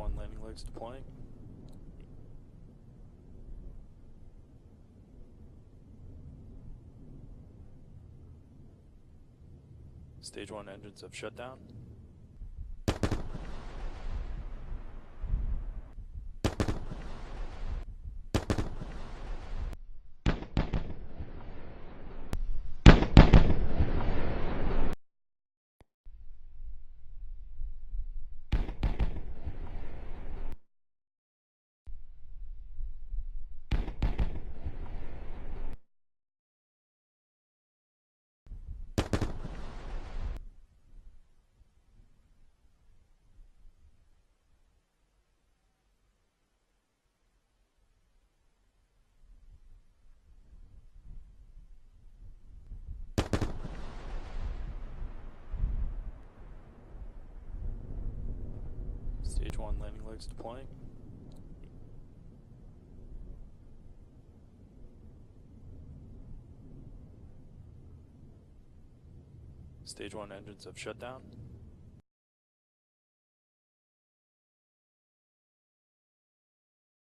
1 landing legs deploying. Stage 1 engines have shut down. Stage 1 landing legs deploying. Stage 1 engines have shut down.